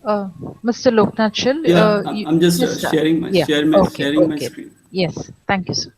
Mr. Loknathal, Yeah, I'm just yes, sir. sharing my Yeah. Okay. sharing my Okay. screen. Yes. Thank you, sir.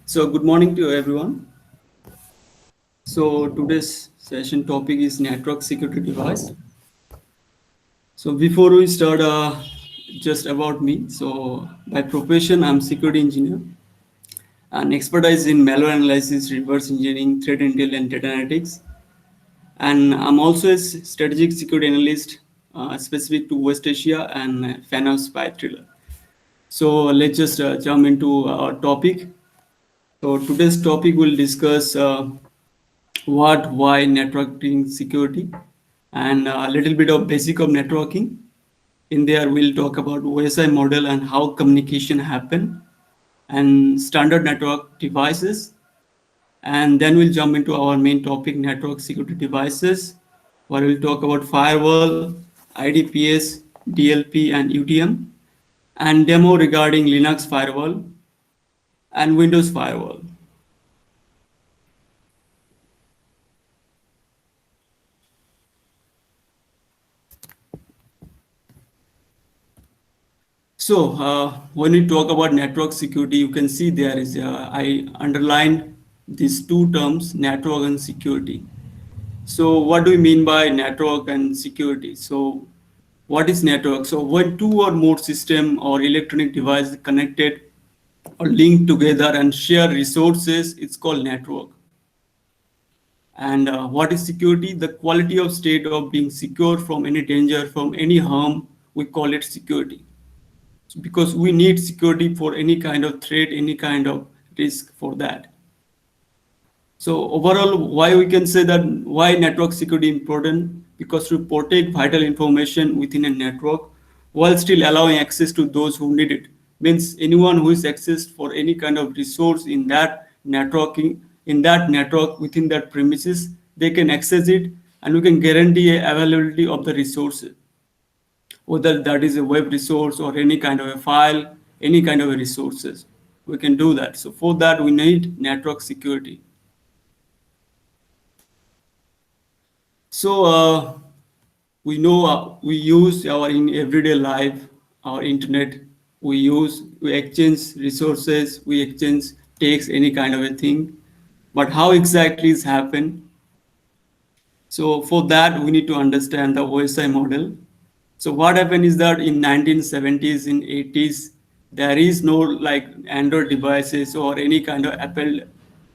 So good morning to everyone. So today's session topic is network security device. So before we start, just about me. So by profession, I'm security engineer and expertise in malware analysis, reverse engineering, threat intel, and data analytics. And I'm also a strategic security analyst specific to West Asia and fan of spy thriller. So let's just jump into our topic. So today's topic will discuss what, why networking security, and a little bit of basic of networking. In there, we'll talk about OSI model and how communication happen, and standard network devices, and then we'll jump into our main topic, network security devices, where we'll talk about firewall, IDPS, DLP, and UTM, and demo regarding Linux firewall and Windows firewall. So when we talk about network security, you can see there is I underlined these two terms, network and security. So what do we mean by network and security? So what is network? So when two or more system or electronic devices connected or linked together and share resources, it's called network. And what is security? The quality of state of being secure from any danger, from any harm, we call it security. Because we need security for any kind of threat, any kind of risk for that. So overall, why we can say that why network security important? Because to protect vital information within a network while still allowing access to those who need it. Means anyone who is accessed for any kind of resource in that networking, in that network within that premises, they can access it, and we can guarantee availability of the resources, whether that is a web resource or any kind of a file, any kind of a resources. We can do that. So for that, we need network security. So we know we use our in everyday life, our internet. We exchange resources, we exchange takes any kind of a thing. But how exactly is happen? So for that, we need to understand the OSI model. So what happened is that in 1970s, in 80s, there is no like Android devices or any kind of Apple,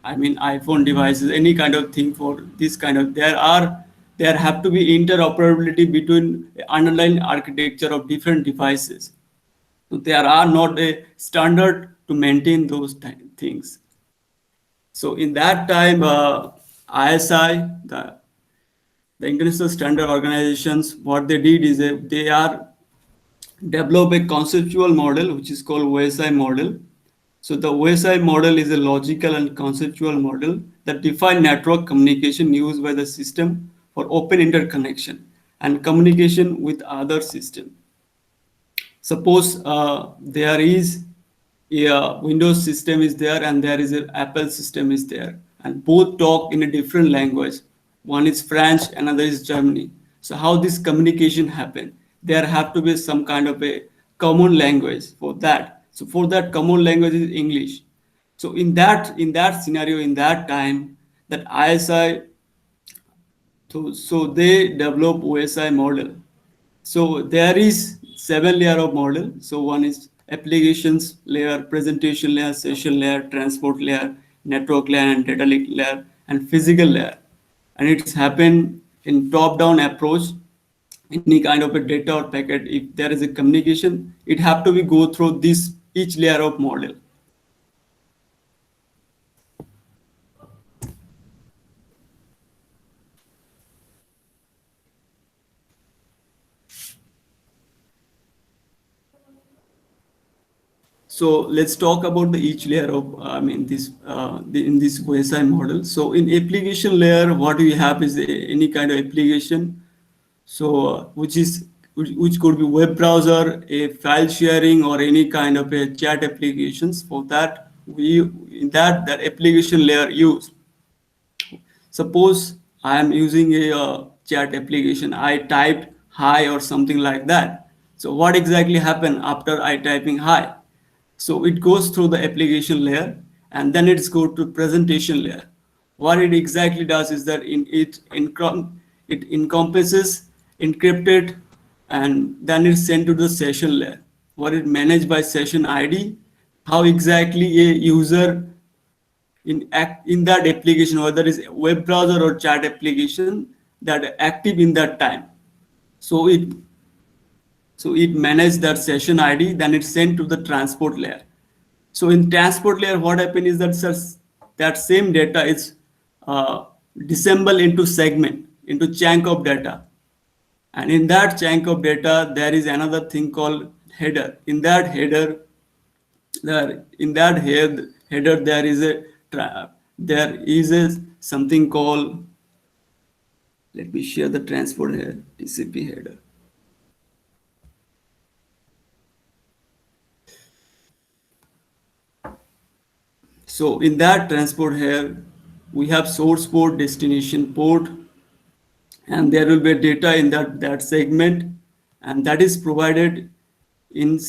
I mean iPhone devices, any kind of thing for this kind of. There have to be interoperability between underlying architecture of different devices. So there are not a standard to maintain those things. So in that time, ISI, the international standard organizations, what they did is they are develop a conceptual model which is called OSI model. So the OSI model is a logical and conceptual model that define network communication used by the system for open interconnection and communication with other system. Suppose there is a Windows system is there and there is an Apple system is there, and both talk in a different language. One is French, another is Germany. So how this communication happen? There have to be some kind of a common language for that. So for that common language is English. So in that scenario, in that time, that ISI, so they develop OSI model. So there is 7 layer of model. So one is applications layer, presentation layer, session layer, transport layer, network layer, and data link layer, and physical layer. And it's happened in top-down approach. Any kind of a data or packet, if there is a communication, it have to be go through this each layer of model. So let's talk about the each layer of this in this OSI model. So in application layer, what we have is any kind of application. So which could be web browser, a file sharing, or any kind of a chat applications. For that, we in that application layer use. Suppose I am using a chat application. I typed hi or something like that. So what exactly happened after I typing hi? So it goes through the application layer and then it's go to presentation layer. What it exactly does is that it encompasses encrypted and then it's sent to the session layer. What it managed by session ID, how exactly a user in that application, whether it's web browser or chat application, that are active in that time. So it managed that session ID, then it's sent to the transport layer. So in transport layer, what happened is that same data is disassembled into segment, into chunk of data. And in that chunk of data, there is another thing called header. In that header, header there is a something called, let me share the transport here, TCP header. So in that transport here, we have source port, destination port, and there will be data in that segment, and that is provided in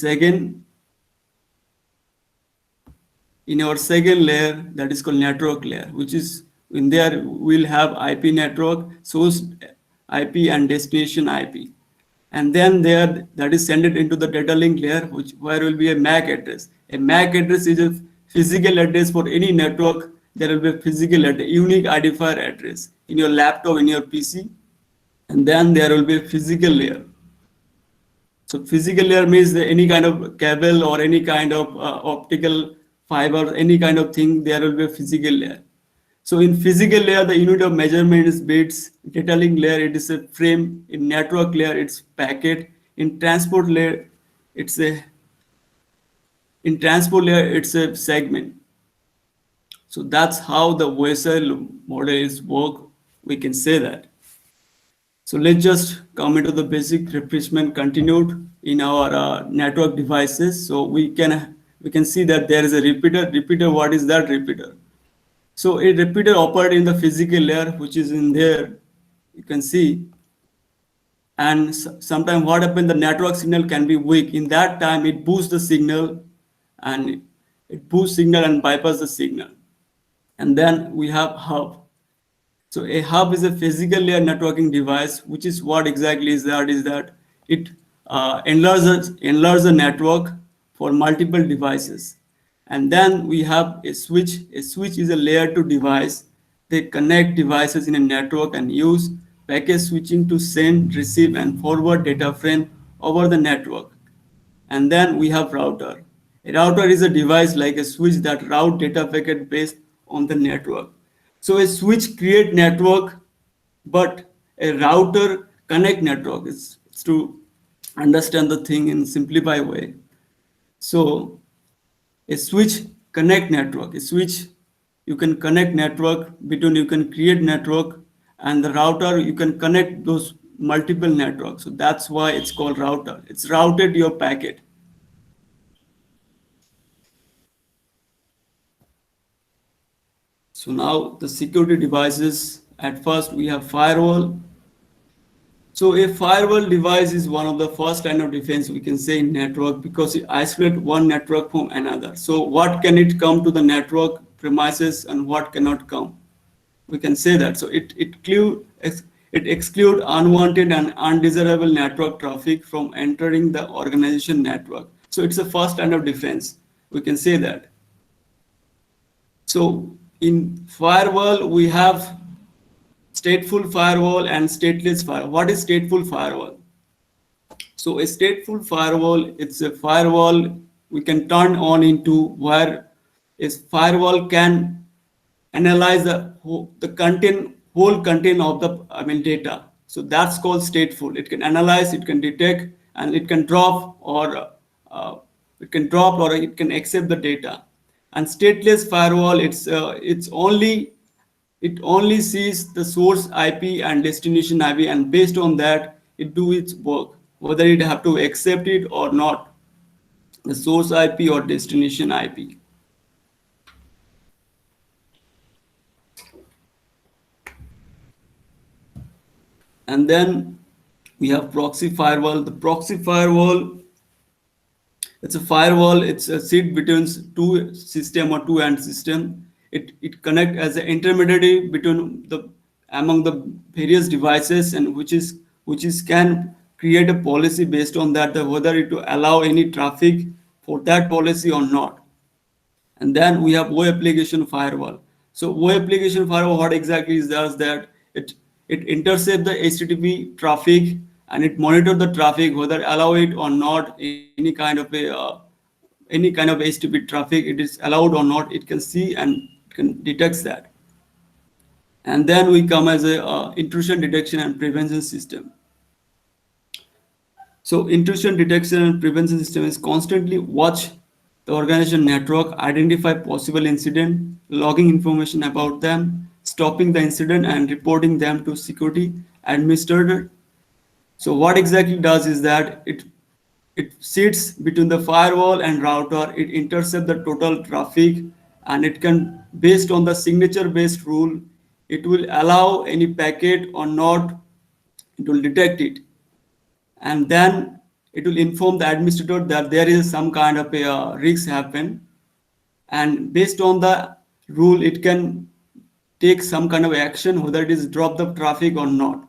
our second layer, that is called network layer, which is in there we'll have IP network, source IP and destination IP. And then there that is sent it into the data link layer, where will be a MAC address. A MAC address is a physical address for any network. There will be a physical address, unique identifier address in your laptop, in your PC. And then there will be a physical layer. So physical layer means any kind of cable or any kind of optical fiber, any kind of thing, there will be a physical layer. So in physical layer, the unit of measurement is bits. Data link layer, it is a frame. In network layer, it's packet. In transport layer, it's a segment. So that's how the OSI model is work. We can say that. So let's just come into the basic refreshment continued in our network devices. So we can see that there is a repeater. Repeater, what is that repeater? So a repeater operates in the physical layer, which is in there. You can see. And sometimes what happens, the network signal can be weak. In that time, it boosts the signal and bypass the signal. And then we have hub. So a hub is a physical layer networking device, which is what exactly is that it enlarges the network for multiple devices. And then we have a switch. A switch is a layer 2 device. They connect devices in a network and use packet switching to send, receive, and forward data frame over the network. And then we have router. A router is a device like a switch that route data packet based on the network. So a switch create network, but a router connect network. It's to understand the thing in simplified way. So a switch connect network. A switch, you can connect network between, you can create network, and the router, you can connect those multiple networks. So that's why it's called router. It's routed your packet. So now the security devices, at first we have firewall. So a firewall device is one of the first line of defense we can say in network, because it isolates one network from another. So what can it come to the network premises and what cannot come? We can say that. So it excludes unwanted and undesirable network traffic from entering the organization network. So it's a first line of defense. We can say that. So in firewall, we have stateful firewall and stateless firewall. What is stateful firewall? So a stateful firewall, it's a firewall we can turn on into where a firewall can analyze the whole content of the data. So that's called stateful. It can analyze, it can detect, and it can drop or it can drop or it can accept the data. And stateless firewall, it only sees the source IP and destination IP, and based on that, it do its work, whether it have to accept it or not, the source IP or destination IP. And then we have proxy firewall. The proxy firewall, it's a firewall. It's a seat between two system or two end system. It connect as an intermediary between the among the various devices, and which is can create a policy based on that, the whether it to allow any traffic for that policy or not. And then we have web application firewall. So web application firewall, what exactly is does that it intercept the HTTP traffic, and it monitor the traffic whether allow it or not, any kind of HTTP traffic it is allowed or not, it can see and can detects that. And then we come as a intrusion detection and prevention system. So intrusion detection and prevention system is constantly watch the organization network, identify possible incident, logging information about them, stopping the incident and reporting them to security administrator. So what exactly does is that it sits between the firewall and router, it intercepts the total traffic, and it can, based on the signature based rule, it will allow any packet or not, it will detect it, and then it will inform the administrator that there is some kind of a risk happen, and based on the rule it can take some kind of action whether it is drop the traffic or not.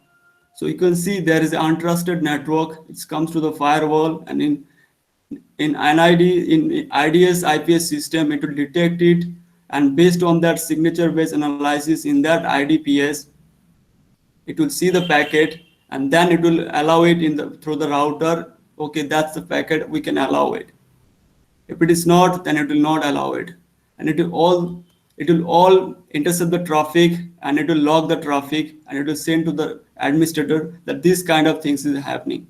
So you can see there is an untrusted network, it comes to the firewall, and in NID, in IDS IPS system, it will detect it, and based on that signature based analysis in that IDPS, it will see the packet, and then it will allow it in the through the router. Okay, that's the packet, we can allow it. If it is not, then it will not allow it, and it will all intercept the traffic, and it will log the traffic, and it will send to the administrator that this kind of things is happening.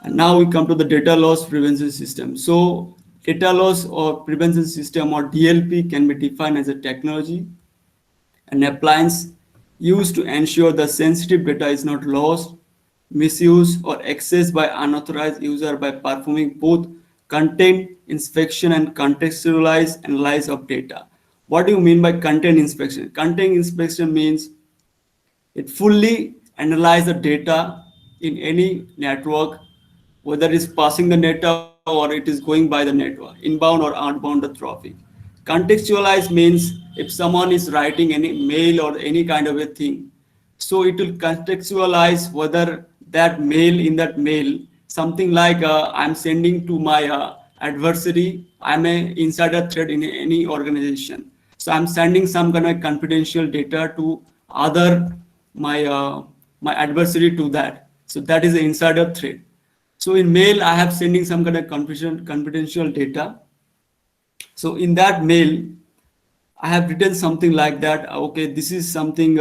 And now we come to the data loss prevention system. So data loss or prevention system, or DLP, can be defined as a technology, an appliance used to ensure the sensitive data is not lost, misused, or accessed by unauthorized user by performing both content inspection and contextualized analysis of data. What do you mean by content inspection? Content inspection means it fully analyzes the data in any network, whether it's passing the data or it is going by the network, inbound or outbound the traffic. Contextualize means if someone is writing any mail or any kind of a thing, so it will contextualize whether that mail, in that mail, something like I'm sending to my adversary, I'm a insider threat in any organization. So I'm sending some kind of confidential data to other my adversary to that. So that is an insider threat. So in mail, I have sending some kind of confidential data. So in that mail, I have written something like that. Okay, this is something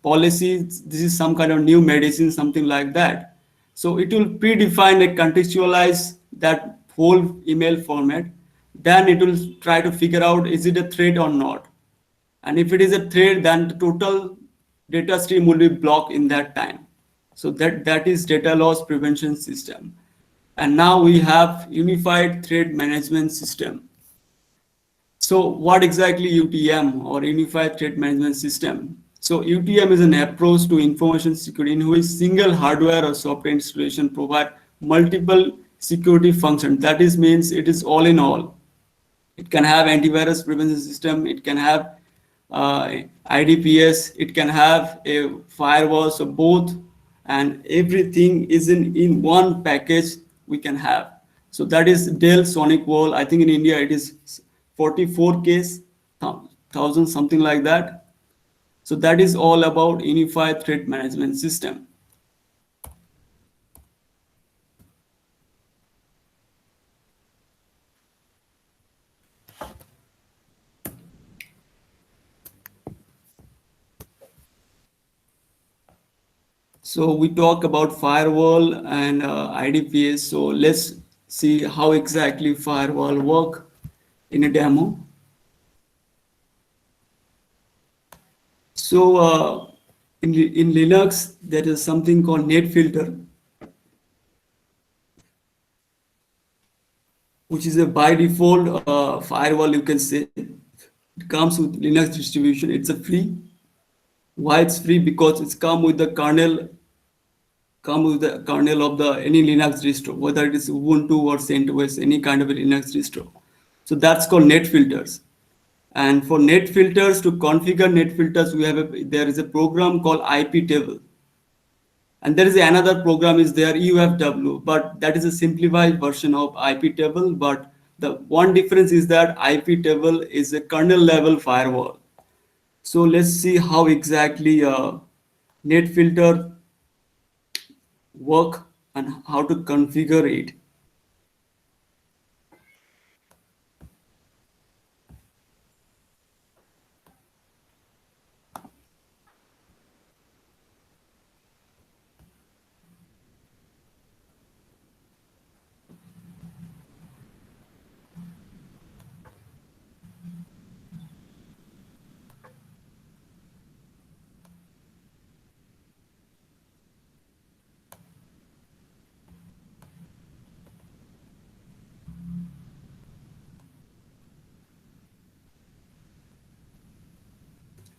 policy. This is some kind of new medicine, something like that. So it will predefine and contextualize that whole email format. Then it will try to figure out, is it a threat or not. And if it is a threat, then the total data stream will be blocked in that time. So that is data loss prevention system. And now we have unified threat management system. So what exactly UTM, or Unified Threat Management System? So UTM is an approach to information security in which single hardware or software installation provide multiple security functions. That is means it is all in all. It can have antivirus prevention system, it can have IDPS, it can have a firewall, so both, and everything is in one package we can have. So that is Dell Sonic Wall. I think in India it is 44K, thousand, something like that. So that is all about Unified Threat Management System. So we talk about firewall and IDPS. So let's see how exactly firewall work in a demo. So in Linux, there is something called net filter, which is a by default firewall, you can say. It comes with Linux distribution. It's a free. Why it's free? Because it's come with the kernel of the any Linux distro, whether it is Ubuntu or CentOS, any kind of a Linux distro. So that's called net filters. And for net filters, to configure net filters, there is a program called IP table. And there is another program is there, UFW, but that is a simplified version of IP table. But the one difference is that IP table is a kernel level firewall. So let's see how exactly net filter work and how to configure it.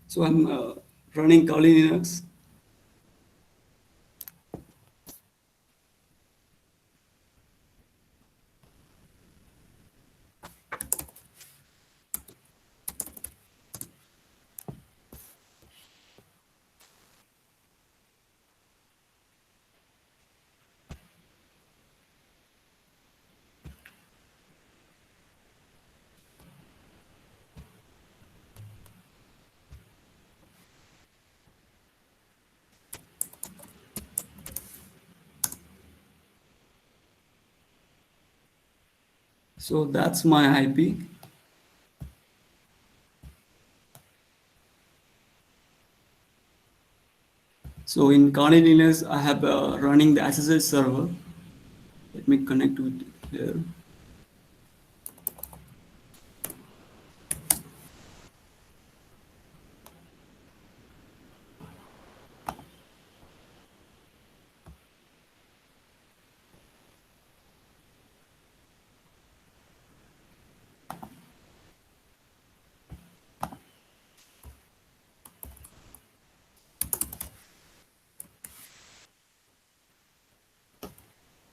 So I'm running Kali Linux. So that's my IP. So in Kali Linux, I have running the SSH server. Let me connect with here.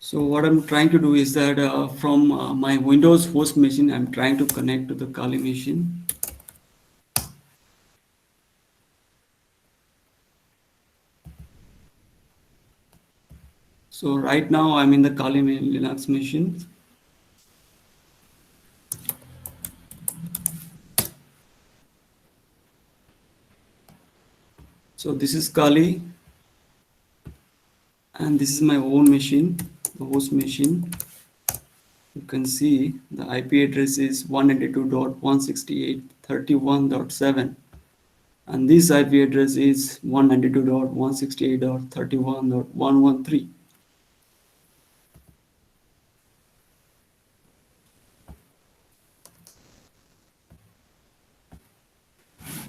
So what I'm trying to do is that from my Windows host machine, I'm trying to connect to the Kali machine. So right now I'm in the Kali Linux machine. So this is Kali, and this is my own machine, the host machine. You can see the IP address is 192.168.31.7, and this IP address is 192.168.31.113.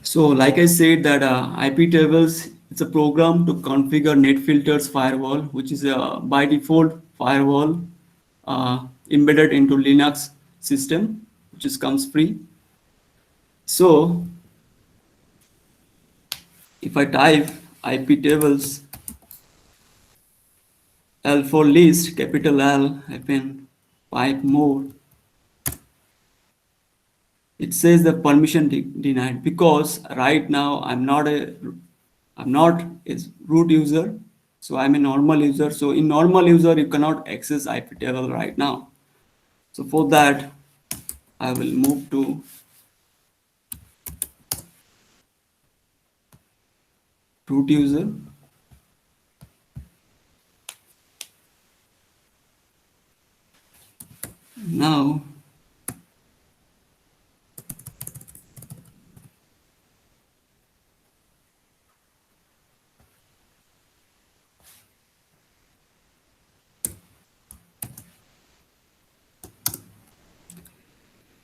So like I said that IP tables, it's a program to configure net filters firewall, which is a by default firewall embedded into Linux system, which is comes free. So if I type IP tables L for list, capital L, hyphen pipe more, it says the permission denied, because right now I'm not a root user, so I'm a normal user. So in normal user, you cannot access IP table right now. So for that, I will move to root user. Now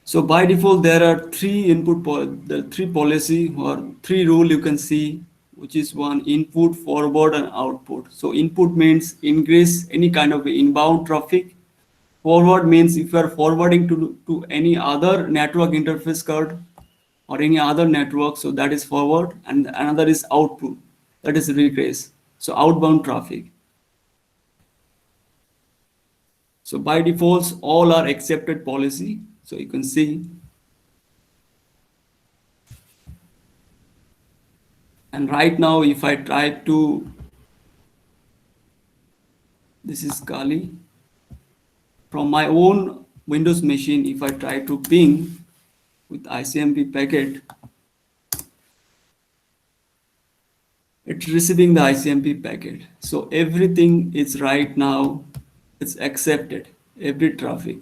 So by default, there are the three policy or three rule you can see, which is one input, forward, and output. So input means ingress any kind of inbound traffic. Forward means if you are forwarding to any other network interface card or any other network, so that is forward, and another is output, that is regress. So outbound traffic. So by default, all are accepted policy. So you can see. And right now, if I try to, this is Kali. From my own Windows machine, if I try to ping with ICMP packet, it's receiving the ICMP packet. So everything is right now, it's accepted, every traffic.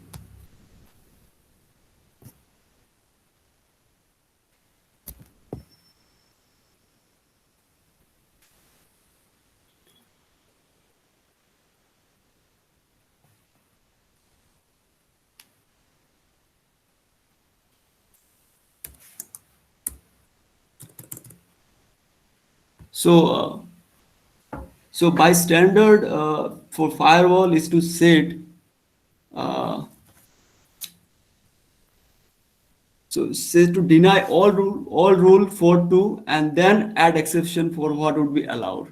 So, so by standard for firewall is to set uh, so say to deny all rule for two and then add exception for what would be allowed.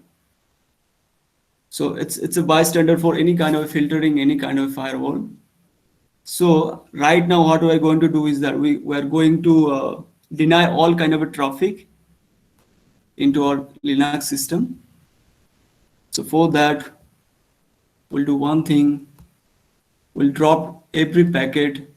So it's a bystander for any kind of filtering, any kind of firewall. So right now, what we are going to do is that we are going to deny all kind of a traffic into our Linux system. So for that, we'll do one thing. We'll drop every packet.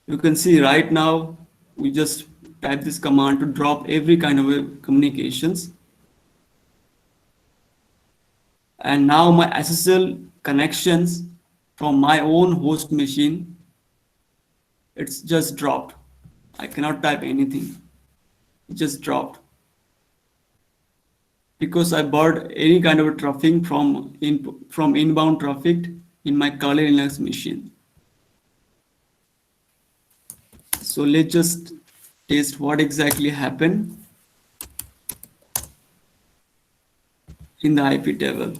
You can see right now, we just type this command to drop every kind of communications. And now my SSL connections from my own host machine, it's just dropped. I cannot type anything. It just dropped. Because I bought any kind of traffic from inbound traffic in my Kali Linux machine. So let's just test what exactly happened in the IP table.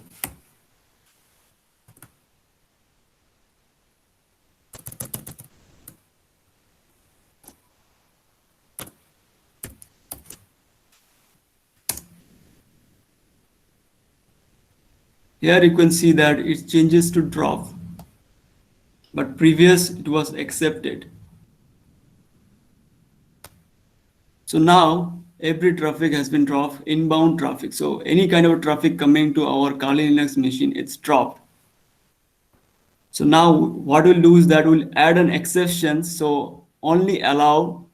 Here you can see that it changes to drop, but previous it was accepted. So now every traffic has been dropped, inbound traffic. So any kind of traffic coming to our Kali Linux machine, it's dropped. So now what we'll do is that we'll add an exception. So only allow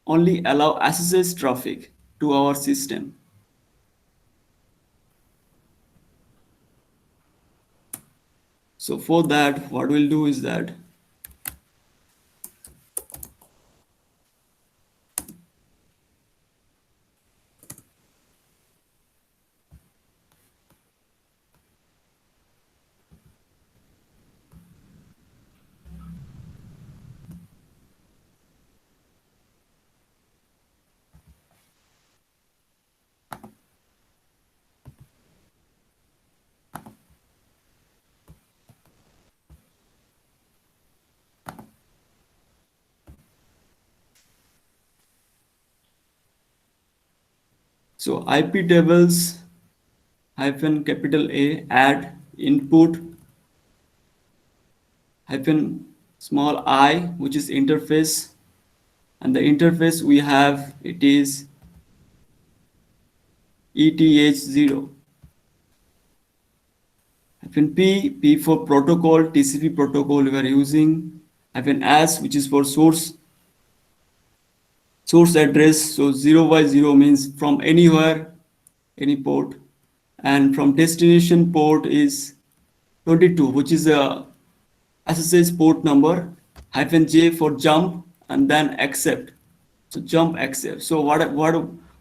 SSH traffic to our system. So for that, what we'll do is that so IP tables hyphen capital A add input hyphen small I, which is interface, and the interface we have, it is ETH0 hyphen P for protocol, TCP protocol we are using, hyphen S, which is for source address. So 0x0 means from anywhere, any port, and from destination port is 22, which is a SSH port number, hyphen J for jump, and then accept. So jump accept. So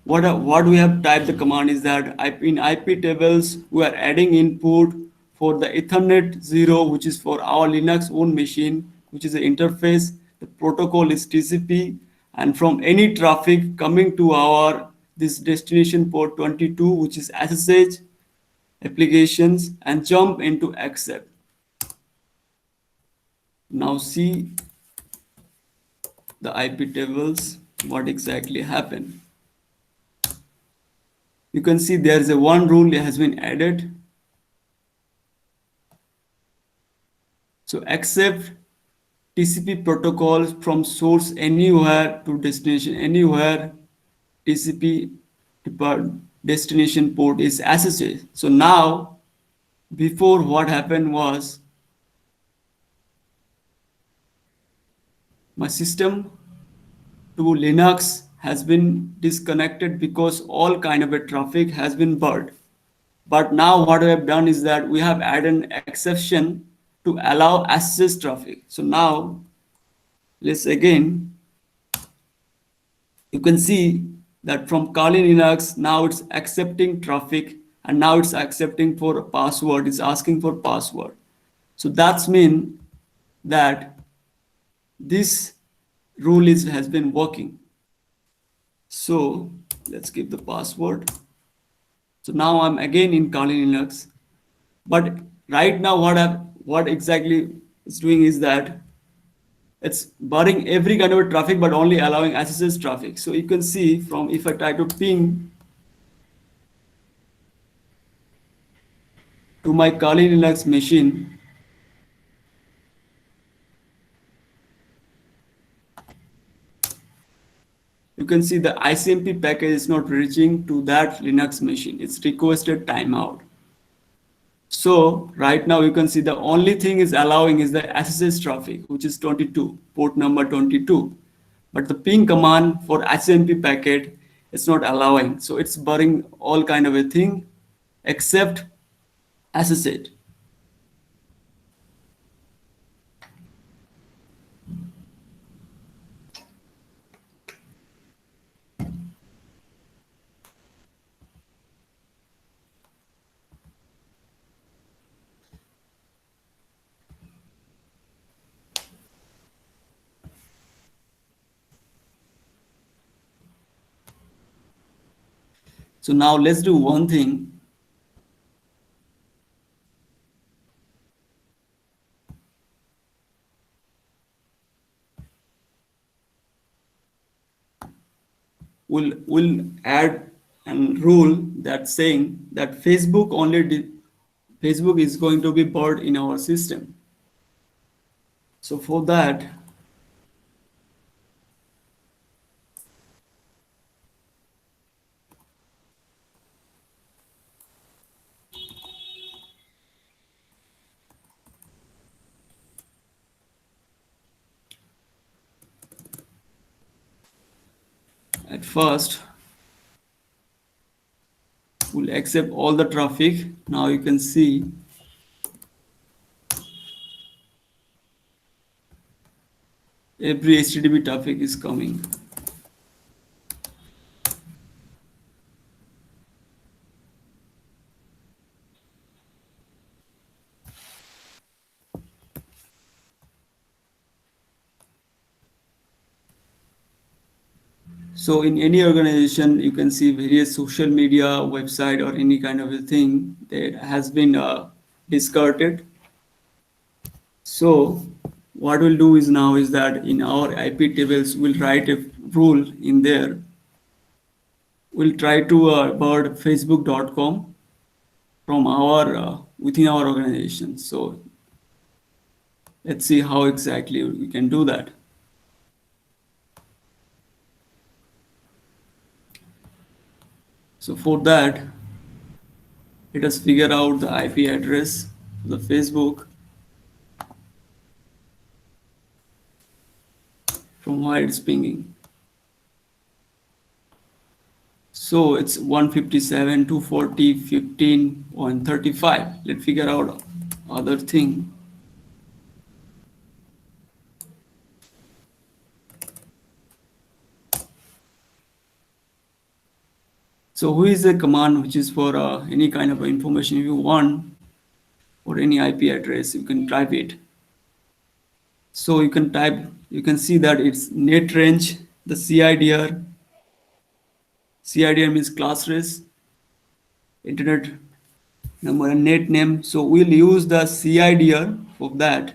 what we have typed the command is that in IP tables we are adding input for the Ethernet 0, which is for our Linux own machine, which is the interface. The protocol is TCP, and from any traffic coming to our this destination port 22, which is SSH applications, and jump into accept. Now see the IP tables, what exactly happened. You can see there's a one rule that has been added. So accept TCP protocols from source anywhere to destination anywhere. TCP destination port is SSH. So now, before what happened was my system to Linux has been disconnected because all kind of a traffic has been burned. But now what we have done is that we have added an exception to allow SSH traffic. So now let's again, you can see that from Kali Linux, now it's accepting traffic, and now it's accepting for a password, it's asking for password. So that's mean that this rule has been working. So let's give the password. So now I'm again in Kali Linux, but right now what exactly it's doing is that it's barring every kind of traffic but only allowing SSH traffic. So you can see from, if I try to ping to my Kali Linux machine, you can see the ICMP package is not reaching to that Linux machine. It's requested timeout. So right now you can see the only thing is allowing is the SSH traffic, which is 22, port number 22. But the ping command for ICMP packet is not allowing. So it's barring all kind of a thing except SSH. So now let's do one thing. We'll add a rule that's saying that Facebook is going to be barred in our system. So for that, at first we'll accept all the traffic. Now you can see every HTTP traffic is coming. So in any organization, you can see various social media, website, or any kind of a thing that has been discarded. So what we'll do is now is that in our IP tables, we'll write a rule in there. We'll try to bird facebook.com from our within our organization. So let's see how exactly we can do that. So for that, let us figure out the IP address for the Facebook from where it's pinging. So it's 157.240.15.135. Let's figure out other thing. So who is a command which is for any kind of information if you want or any IP address, you can type it. So you can type, you can see that it's net range, the CIDR. CIDR means class res, internet number and net name. So we'll use the CIDR for that.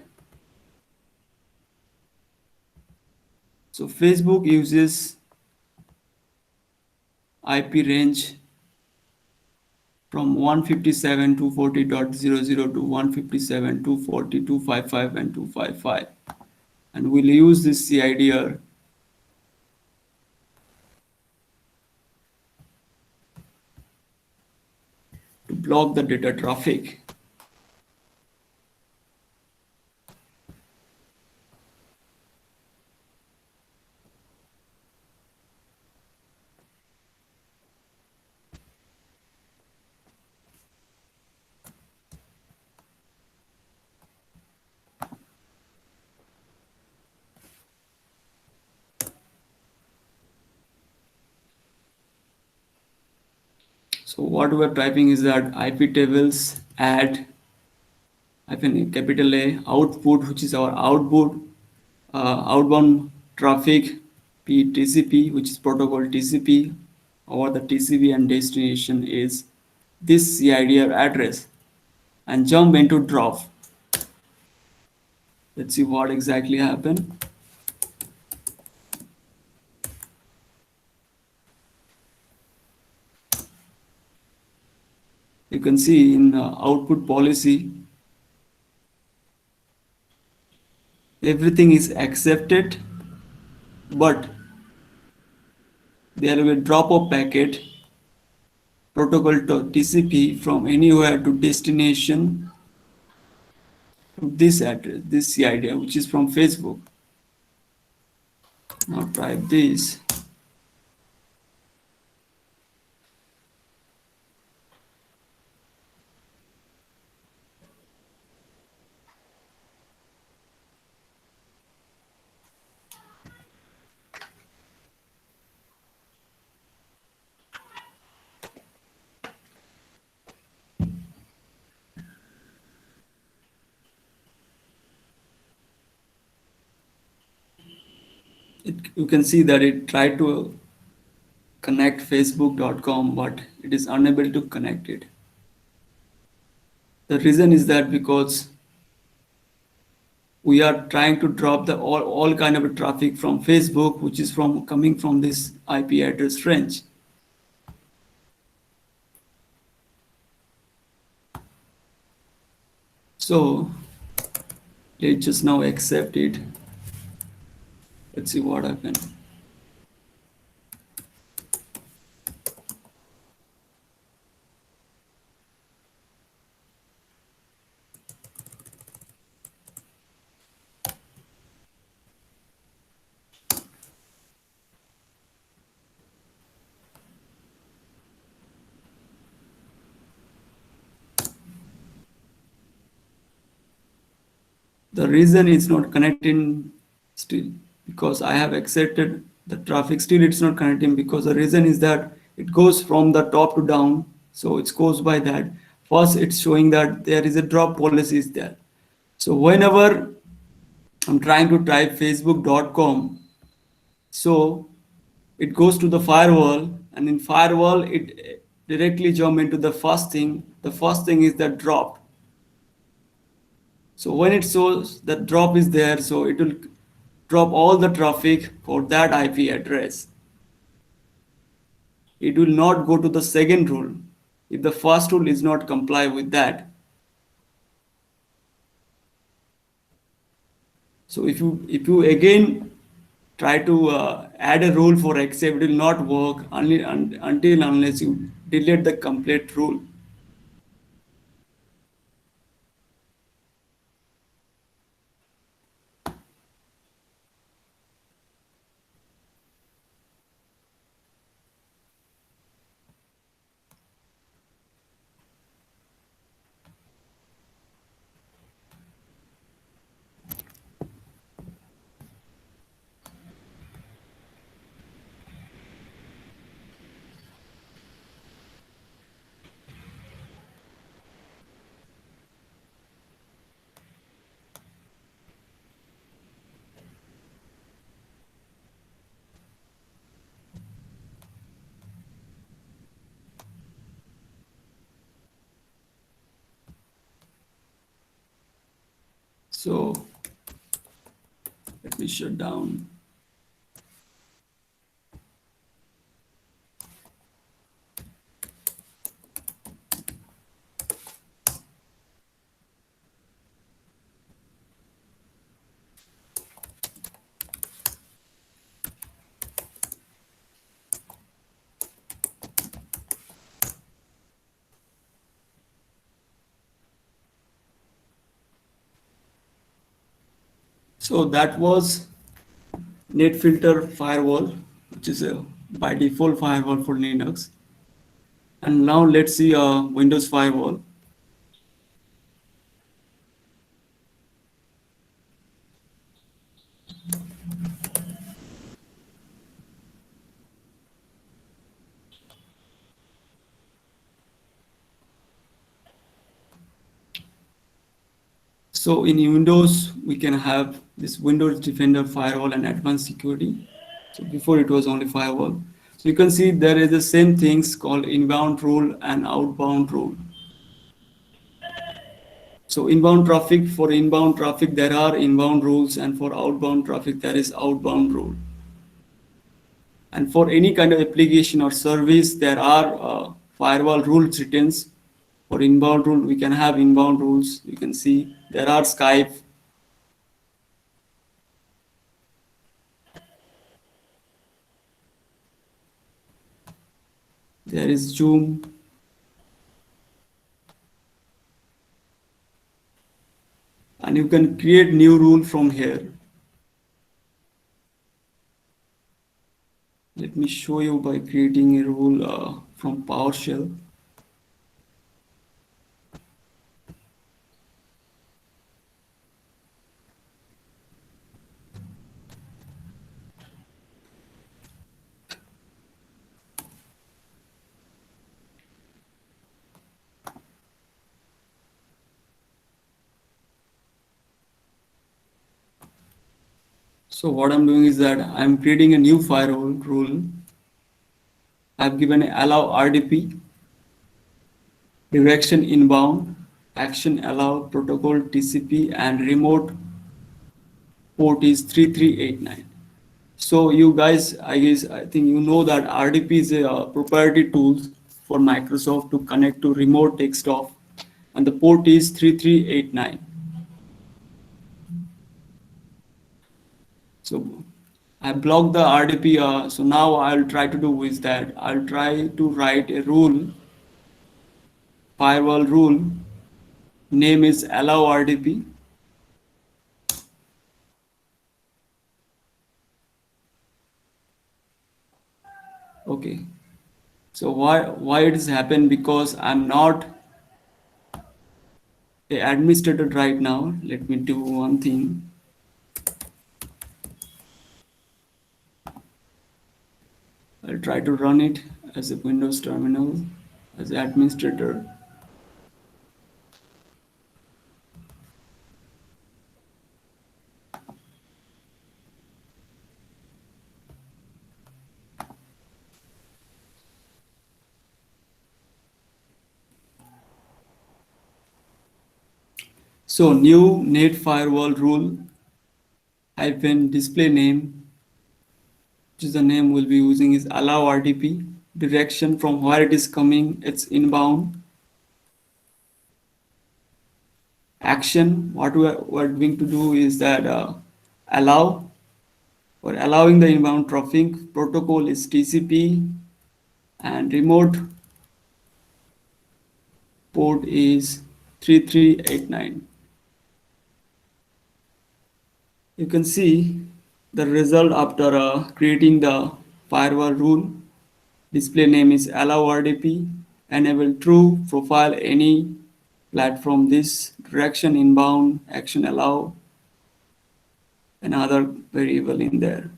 So Facebook uses IP range from 157.240.00 to 157.240.255 and 255. And we'll use this CIDR to block the data traffic. So what we're typing is that IP tables add capital A output, which is our outbound traffic, TCP, which is protocol TCP, or the TCP and destination is this CIDR address, and jump into drop. Let's see what exactly happened. You can see in output policy, everything is accepted, but there will be a drop of packet protocol to TCP from anywhere to destination to this address, this CIDR, which is from Facebook. Now type this. You can see that it tried to connect facebook.com, but it is unable to connect it. The reason is that because we are trying to drop the all kind of traffic from Facebook, which is coming from this IP address range. So let's just now accept it. Let's see what happens. The reason it's not connecting still because I have accepted the traffic, still it's not connecting because the reason is that it goes from the top to down. So it goes by that. First, it's showing that there is a drop policy is there. So whenever I'm trying to type facebook.com, so it goes to the firewall, and in firewall, it directly jump into the first thing. The first thing is the drop. So when it shows that drop is there, so it will drop all the traffic for that IP address. It will not go to the second rule if the first rule is not comply with that. So if you again try to add a rule for accept, it will not work until unless you delete the complete rule. So let me shut down. So that was NetFilter firewall, which is a by default firewall for Linux. And now let's see a Windows firewall. So in Windows, we can have this Windows Defender firewall and advanced security. So before it was only firewall. So you can see there is the same things called inbound rule and outbound rule. So for inbound traffic, there are inbound rules, and for outbound traffic, there is outbound rule. And for any kind of application or service, there are firewall rules written. For inbound rule, we can have inbound rules. You can see there are Skype. There is Zoom. And you can create new rule from here. Let me show you by creating a rule from PowerShell. So what I'm doing is that I'm creating a new firewall rule. I've given allow RDP, direction inbound, action allow, protocol TCP, and remote port is 3389. So you guys, I think you know that RDP is a proprietary tool for Microsoft to connect to remote desktop, and the port is 3389. So I blocked the RDP. So now I'll try to do is that I'll try to write a rule, firewall rule. Name is allow RDP. Okay. So why it has happened? Because I'm not a administrator right now. Let me do one thing. I'll try to run it as a Windows terminal as an administrator. So new net firewall rule hyphen display name, which is the name we'll be using, is allow RDP. Direction from where it is coming, it's inbound. Action, what we're going to do is that allow, for allowing the inbound traffic. Protocol is TCP, and remote port is 3389. You can see the result after creating the firewall rule. Display name is allow RDP, enable true, profile any platform, this direction inbound, action allow, another variable in there.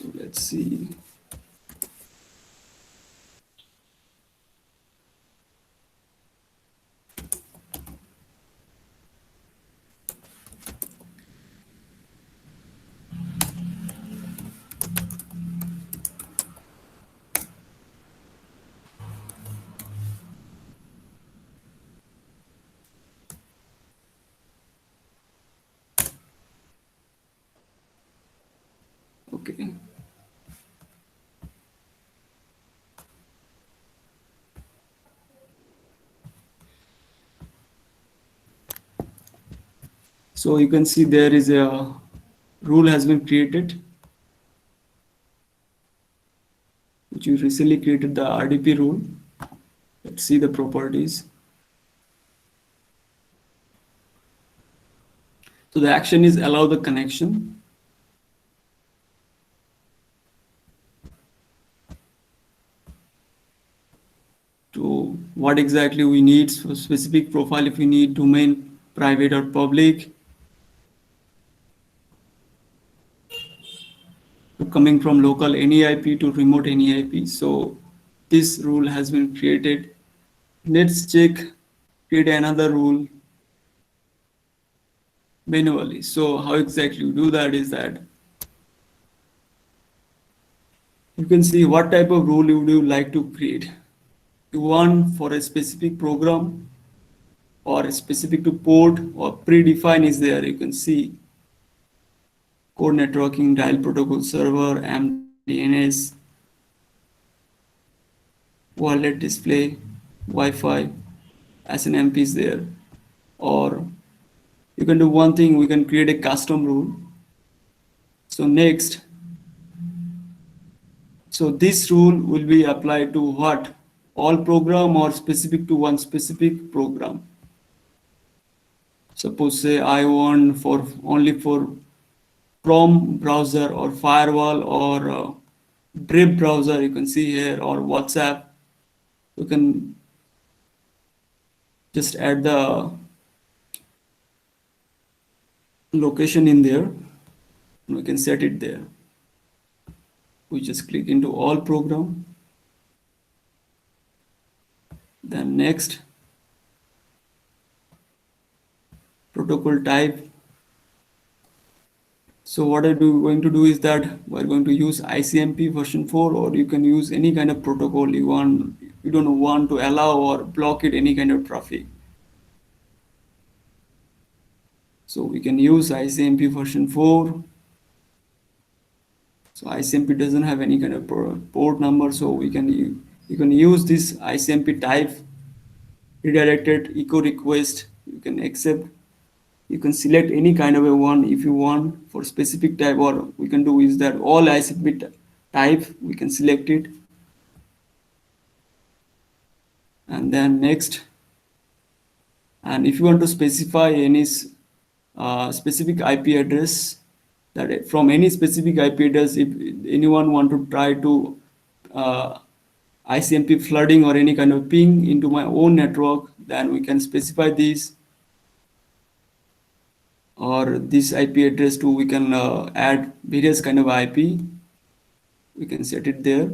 So let's see. Okay. So you can see there is a rule has been created, which you recently created the RDP rule. Let's see the properties. So the action is allow the connection. To what exactly we need, so specific profile if we need domain, private or public. Coming from local any IP to remote any IP. So this rule has been created. Let's check, create another rule manually. So how exactly you do that is that you can see what type of rule would you like to create. You want for a specific program or specific to port or predefined is there. You can see core networking, dial protocol server, MDNS, wallet display, Wi-Fi, SNMP is there. Or you can do one thing, we can create a custom rule. So next, so this rule will be applied to what? All program or specific to one specific program. Suppose say I want for only for Chrome browser or firewall or Brave browser, you can see here, or WhatsApp. You can just add the location in there. We can set it there. We just click into all program. Then next, protocol type. So what I'm going to do is that we're going to use ICMP version 4, or you can use any kind of protocol you want. You don't want to allow or block it any kind of traffic. So we can use ICMP version 4. So ICMP doesn't have any kind of port number, so you can use this ICMP type, redirected echo request. You can accept. You can select any kind of a one if you want for specific type, or we can do is that all ICMP type we can select it, and then next. And if you want to specify any specific IP address, that from any specific IP address, if anyone want to try to ICMP flooding or any kind of ping into my own network, then we can specify this, or this IP address too. We can add various kind of IP. We can set it there.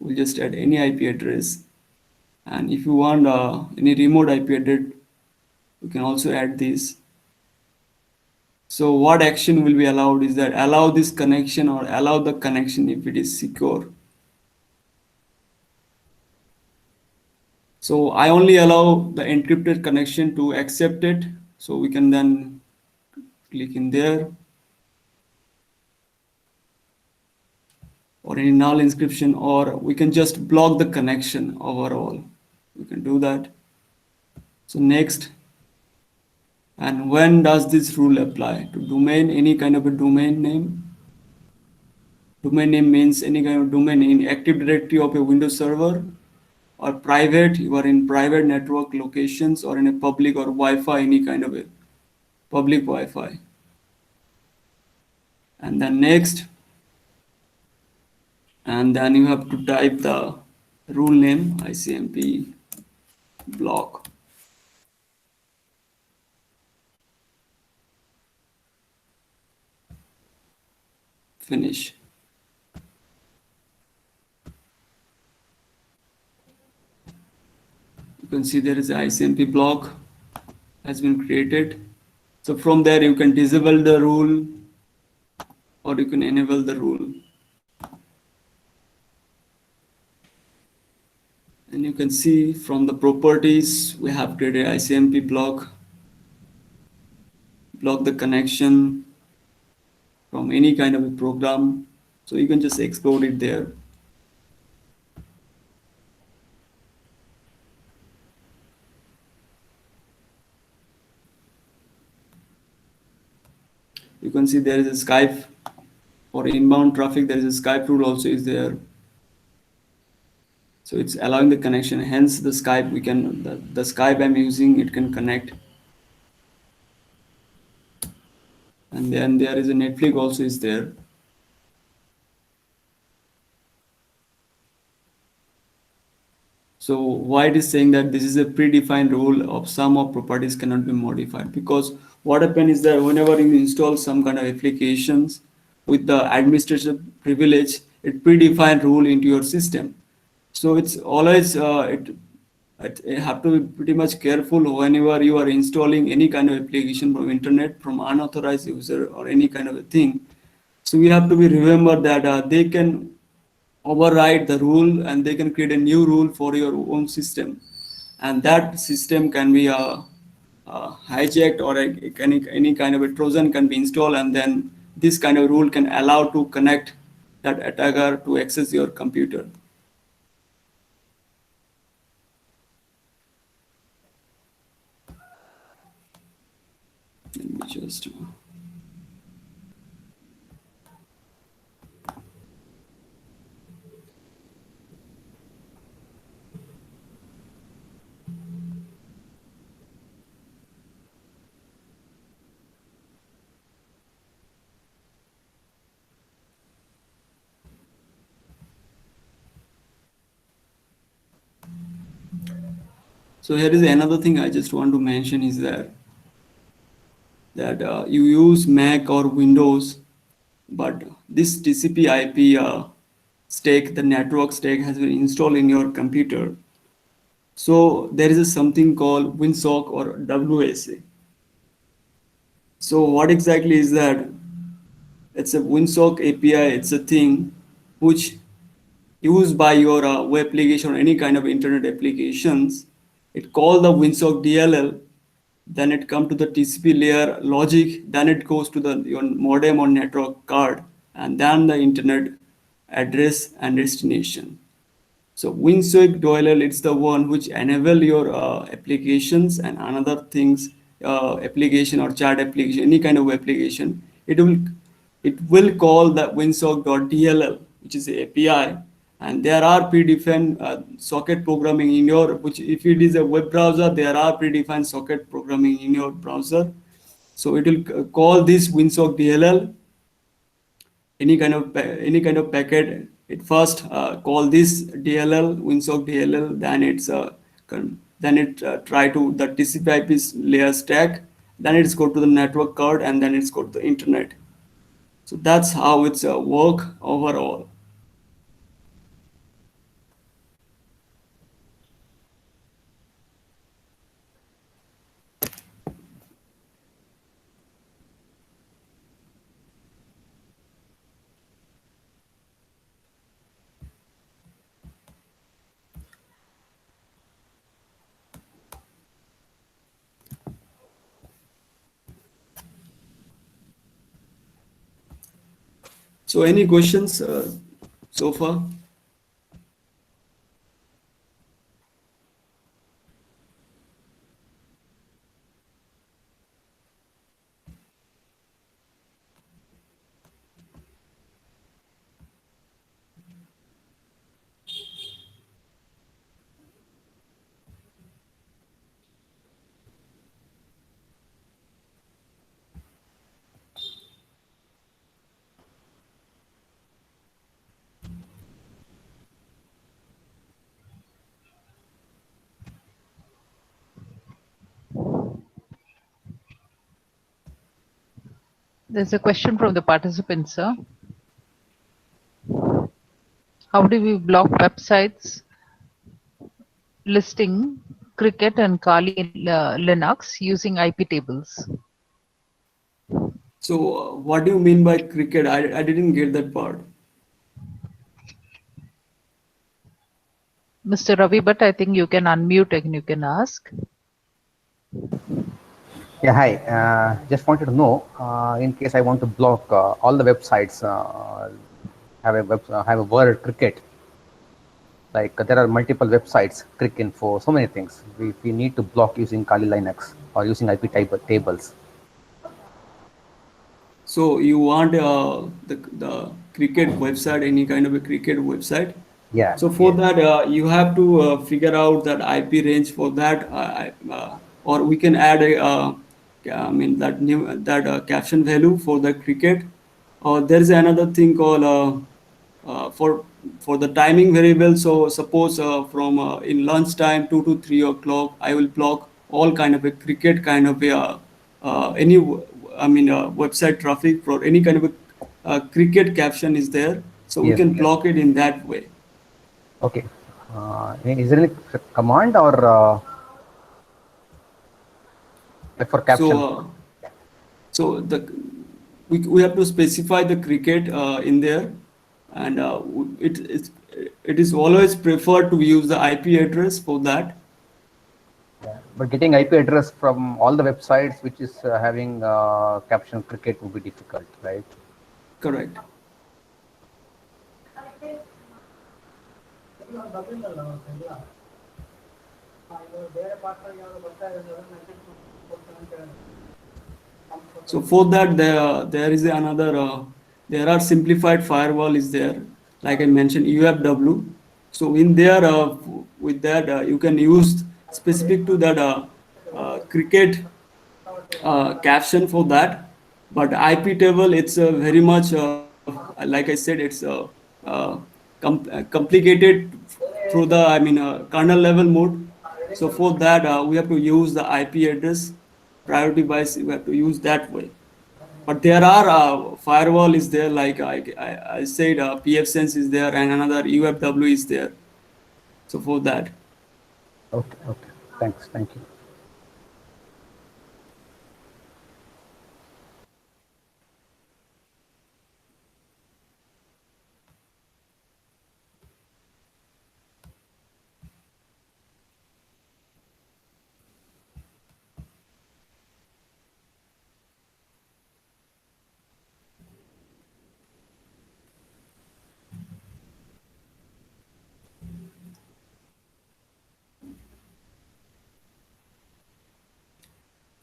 We'll just add any IP address, and if you want any remote IP address, we can also add this. So what action will be allowed is that allow this connection or allow the connection if it is secure. So I only allow the encrypted connection to accept it. So we can then click in there, or any null inscription, or we can just block the connection overall. We can do that. So next, and when does this rule apply? To domain, any kind of a domain name. Domain name means any kind of domain in Active Directory of a Windows server, or private, you are in private network locations, or in a public or Wi-Fi, any kind of a public Wi-Fi. And then next, and then you have to type the rule name, ICMP block. finish. You can see there is an ICMP block has been created. So from there you can disable the rule or you can enable the rule. And you can see from the properties we have created ICMP block the connection from any kind of a program. So you can just explode it there. You can see there is a Skype for inbound traffic. There is a Skype rule also is there. So it's allowing the connection. Hence the Skype we can the Skype I'm using it can connect. And then there is a Netflix also is there. So why it is saying that this is a predefined rule of some of properties cannot be modified, because what happens is that whenever you install some kind of applications with the administrative privilege, it predefined rule into your system. So it's always you have to be pretty much careful whenever you are installing any kind of application from internet from unauthorized user or any kind of a thing. So we have to be remember that they can override the rule and they can create a new rule for your own system, and that system can be hijacked or any kind of a Trojan can be installed, and then this kind of rule can allow to connect that attacker to access your computer. Let me just so here is another thing I just want to mention is that you use Mac or Windows, but this TCP/IP stack, the network stack, has been installed in your computer. So there is something called WinSock or WSA. So what exactly is that? It's a WinSock API. It's a thing which used by your web application or any kind of internet applications. It called the WinSock DLL. Then it come to the TCP layer logic. Then it goes to the your modem or network card, and then the internet address and destination. So WinSock DLL, it's the one which enable your applications and another things, application or chat application, any kind of application. It will call the WinSock.dll, which is the API, and there are predefined socket programming in your, which if it is a web browser, there are predefined socket programming in your browser. So it will call this WinSock DLL any kind of packet. It first call this DLL WinSock DLL, then it try to the TCP/IP layer stack, then it's go to the network card, and then it's go to the internet. So that's how it's work overall. So any questions so far? There's a question from the participant, sir. How do we block websites listing Cricket and Kali Linux using IP tables? So what do you mean by cricket? I didn't get that part. Mr. Ravi Bhatt, I think you can unmute and you can ask. Yeah, hi. Just wanted to know, in case I want to block all the websites have a word cricket. Like there are multiple websites, crick info, so many things. We need to block using Kali Linux or using IP tables. So you want the cricket website, any kind of a cricket website. Yeah, So for yeah, that, you have to figure out that IP range for that, or we can add a, I mean that new that caption value for the cricket. Or there is another thing called for the timing variable. So suppose from in lunchtime 2 to 3 o'clock, I will block all kind of a cricket kind of a any website traffic for any kind of a cricket caption is there. So we yes, can yes. block it in that way. Okay. Is there any command or like for So, caption? so the we have to specify the cricket in there, and it is always preferred to use the IP address for that. Yeah. But getting IP address from all the websites which is having caption cricket would be difficult, right? Correct. So for that, there is another. There are simplified firewall is there, like I mentioned, UFW. So in there, with that, you can use specific to that cricket caption for that. But IP table, it's very much like I said, it's uh, complicated through the kernel level mode. So for that, we have to use the IP address priority device. We have to use that way. But there are firewall is there, like I said, pfSense is there, and another UFW is there. So for that. Okay, okay. Thanks, thank you.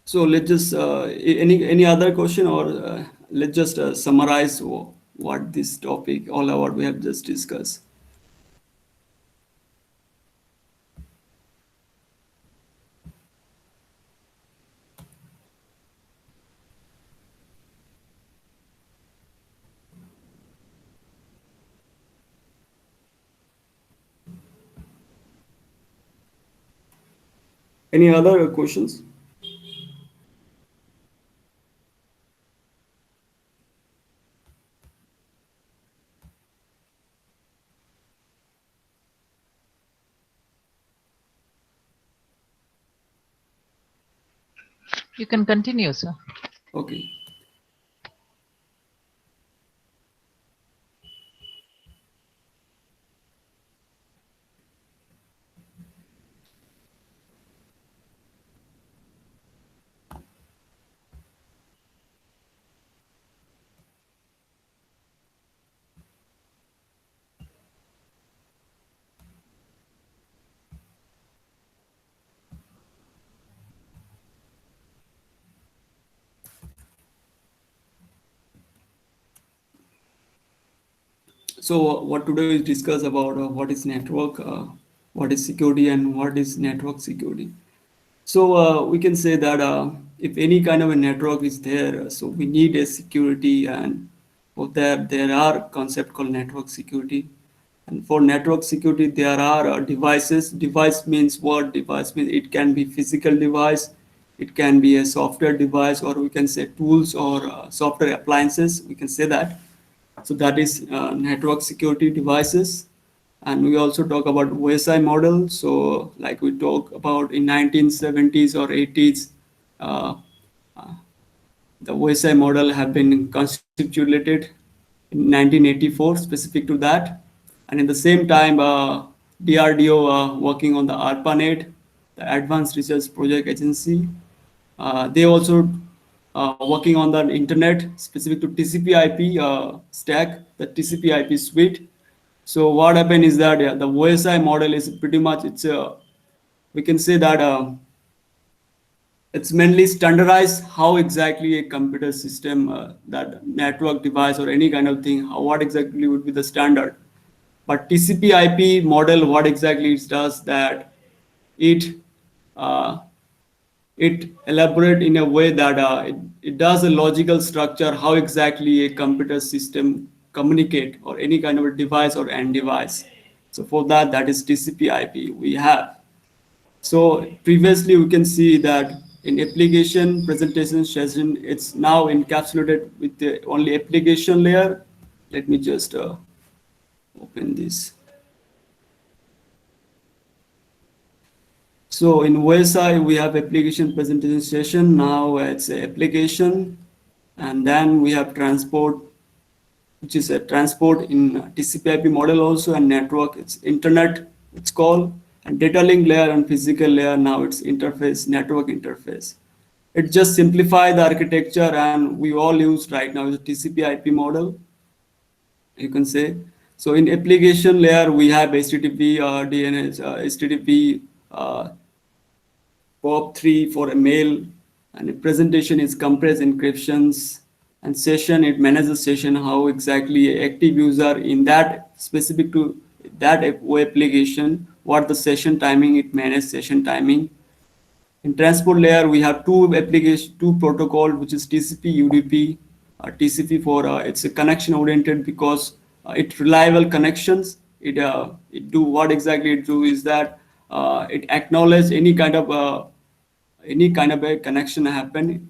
So let's just any other question, or let's just summarize what this topic all about we have just discussed. Any other questions? You can continue, sir. Okay. So what today is discuss about what is network, what is security, and what is network security. So we can say that if any kind of a network is there, so we need a security, and for that there are concept called network security. And for network security, there are devices. Device means what? Device means it can be physical device, it can be a software device, or we can say tools or software appliances. We can say that. So that is network security devices. And we also talk about OSI model. So like we talk about in 1970s or 80s, uh, the OSI model have been constituted in 1984 specific to that. And in the same time, DRDO working on the ARPANET, the Advanced Research Project Agency. They also working on the internet specific to TCP/IP stack, the TCP/IP suite. So what happened is that the OSI model is pretty much we can say that it's mainly standardized how exactly a computer system, that network device or any kind of thing, what exactly would be the standard. But TCP/IP model, what exactly it does that it uh, it elaborate in a way that it does a logical structure how exactly a computer system communicate or any kind of a device or end device. So for that, that is TCP/IP we have. So previously we can see that in application presentation session, it's now encapsulated with the only application layer. Let me just open this. So in OSI, we have application presentation session. Now it's an application, and then we have transport, which is a transport in TCP/IP model also, and network, it's internet, it's called, and data link layer and physical layer, now it's interface, network interface. It just simplify the architecture, and we all use right now is a TCP/IP model, you can say. So in application layer, we have HTTP, DNS, HTTP, POP3 for a mail, and a presentation is compressed encryptions, and session, it manages session, how exactly active user in that specific to that web application, what the session timing, it manages session timing. In transport layer, we have two protocol, which is TCP, UDP. TCP for it's a connection oriented because it reliable connections. It do what exactly it do is that it acknowledge any kind of a connection happen.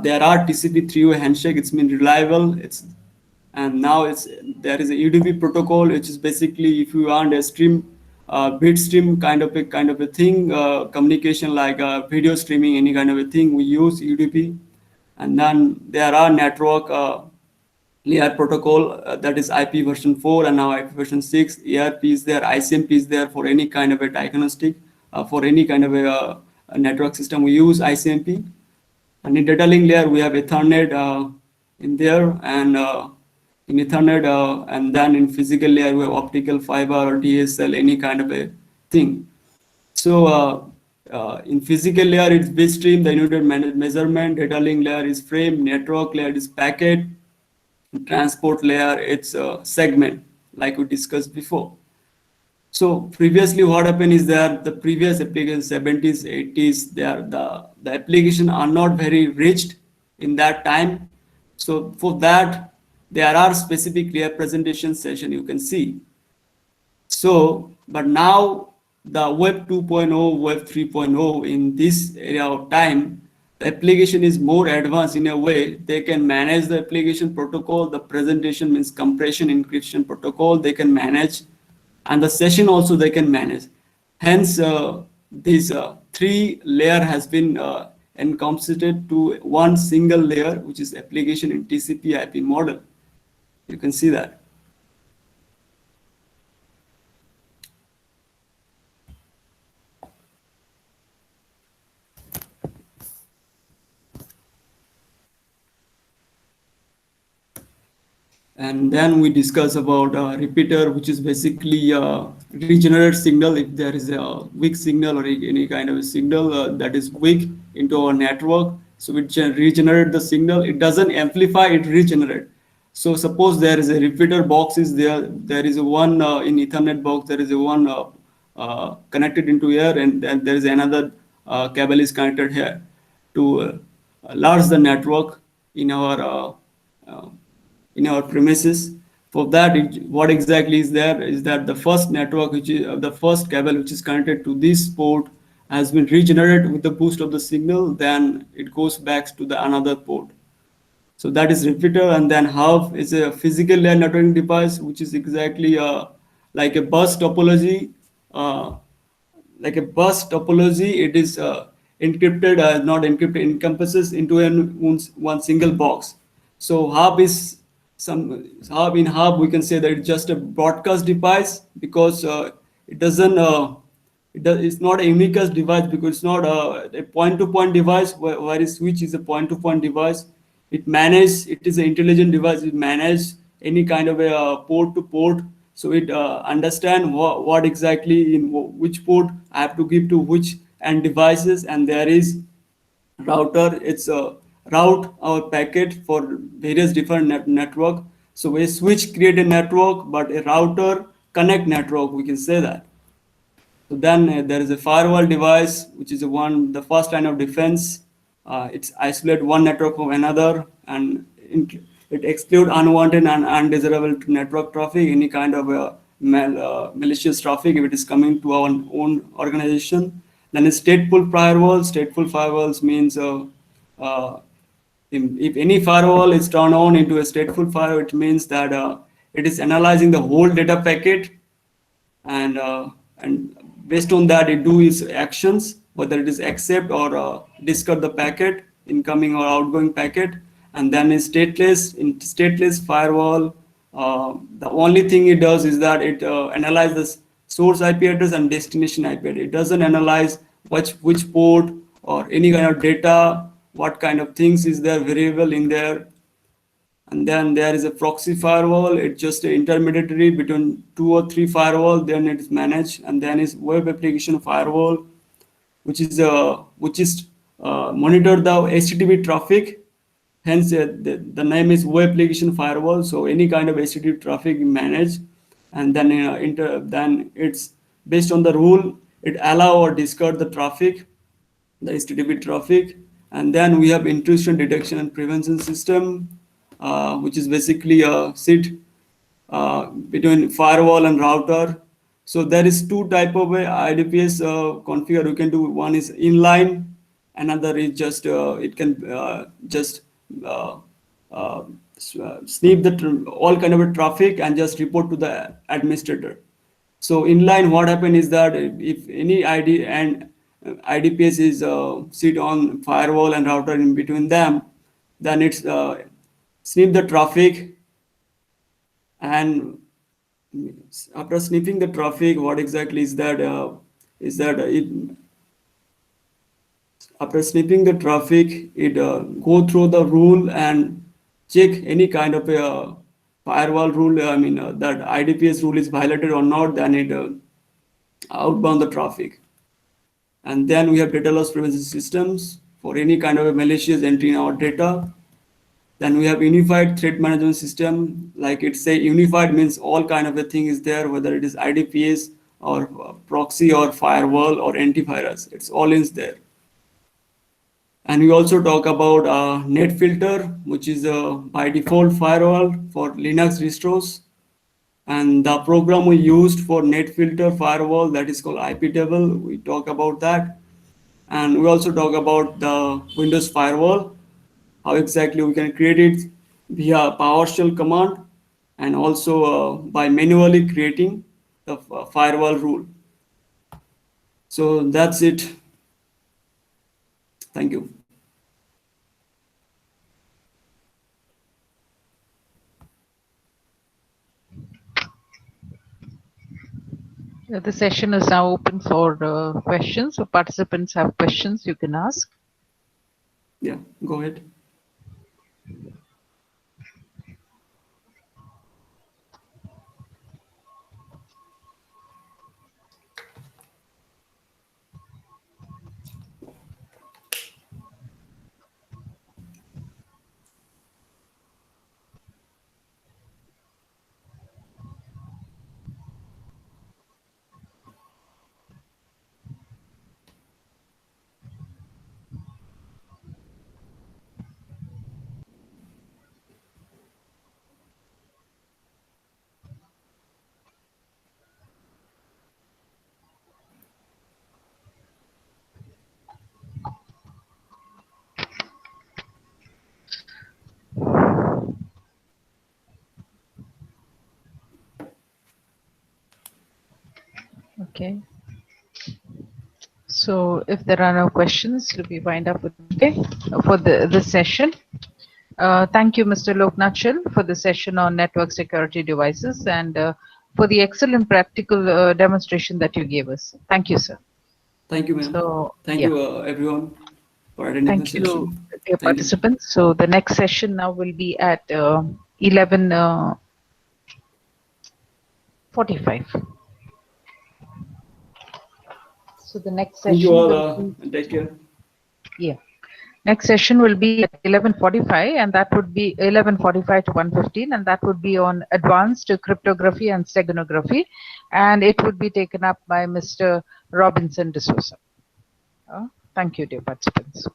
There are TCP 3-way handshake. It's been reliable. And now there is a UDP protocol, which is basically if you want a stream, bit stream kind of a thing, communication like video streaming, any kind of a thing, we use UDP. And then there are network layer protocol, that is IP version 4 and now IP version 6. ERP is there, ICMP is there for any kind of a diagnostic, for any kind of a network system. We use ICMP. And in data link layer, we have Ethernet in there, and in Ethernet, and then in physical layer, we have optical fiber or DSL, any kind of a thing. So in physical layer, it's bit stream, the unit measurement. Data link layer is frame. Network layer is packet. Transport layer, it's a segment, like we discussed before. So previously what happened is that the previous applications, 70s, 80s, the application are not very rich in that time. So for that, there are specific layer presentation session you can see. So, but now the Web 2.0, Web 3.0, in this area of time, the application is more advanced in a way. They can manage the application protocol. The presentation means compression, encryption protocol, they can manage. And the session also they can manage. Hence, this 3-layer has been encapsulated to one single layer, which is application in TCP/IP model. You can see that. And then we discuss about repeater, which is basically regenerate signal. If there is a weak signal or any kind of a signal that is weak into our network, so it regenerate the signal. It doesn't amplify, it regenerate. So suppose there is a repeater box is there. There is a one in Ethernet box. There is a one connected into here, and then there is another cable is connected here to enlarge the network in our premises. For that, what exactly is there is that the first network, which is the first cable which is connected to this port, has been regenerated with the boost of the signal. Then it goes back to the another port. So that is repeater. And then half is a physical layer networking device, which is exactly like a bus topology. Uh, like a bus topology, it is encrypted, not encrypted, encompasses into one single box. So hub is hub we can say that it's just a broadcast device, because it doesn't it's not a unique device, because it's not a point-to-point device, where a switch is a point-to-point device. It is an intelligent device. It manages any kind of a port to port. So it understand what exactly in which port I have to give to which end devices, and there is router. It's a route our packet for various different network. So a switch create a network, but a router connect network, we can say that. So then there is a firewall device, which is the first line of defense. It's isolate one network from another, and it exclude unwanted and undesirable network traffic, any kind of malicious traffic if it is coming to our own organization. Then a stateful firewall. Stateful firewalls means uh, if any firewall is turned on into a stateful firewall, it means that it is analyzing the whole data packet, and based on that it do its actions, whether it is accept or discard the packet, incoming or outgoing packet. And then in stateless firewall, the only thing it does is that it analyzes source IP address and destination IP address. It doesn't analyze which port or any kind of data, what kind of things is there variable in there. And then there is a proxy firewall. It's just an intermediary between 2 or 3 firewall. Then it is managed. And then is web application firewall, which is monitor the HTTP traffic. Hence the name is web application firewall. So any kind of HTTP traffic managed, and then then it's based on the rule, it allow or discard the traffic, the HTTP traffic. And then we have intrusion detection and prevention system, which is basically a sit between firewall and router. So there is two type of IDPS configure you can do. One is inline, another is just it can just uh, sweep all kind of a traffic and just report to the administrator. So inline, what happened is that if any ID and IDPS is sit on firewall and router in between them, then it's sniff the traffic, and after sniffing the traffic, what exactly is that? After sniffing the traffic, it go through the rule and check any kind of a firewall rule. I mean that IDPS rule is violated or not. Then it outbound the traffic. And then we have data loss prevention systems for any kind of a malicious entry in our data. Then we have unified threat management system. Like it say unified means all kind of a thing is there, whether it is IDPS or proxy or firewall or antivirus, it's all in there. And we also talk about net filter, which is a by default firewall for Linux distros. And the program we used for net filter firewall, that is called IP table. We talk about that. And we also talk about the Windows firewall, how exactly we can create it via PowerShell command, and also by manually creating the firewall rule. So that's it. Thank you. The session is now open for questions. So participants have questions you can ask. Yeah, go ahead. Okay. So if there are no questions, we wind up with today for this session. Thank you, Mr. Loknath for the session on network security devices and for the excellent practical demonstration that you gave us. Thank you, sir. Thank you, ma'am. So, Thank yeah. you, everyone, for attending the Thank you, session. dear Thank you. participants. So the next session now will be at 11:45. So the next Thank you session all, will be, and take care. yeah. Next session will be at 11:45, and that would be 11:45 to 1:15, and that would be on advanced cryptography and steganography, and it would be taken up by Mr. Robinson D'Souza. Thank you, dear participants.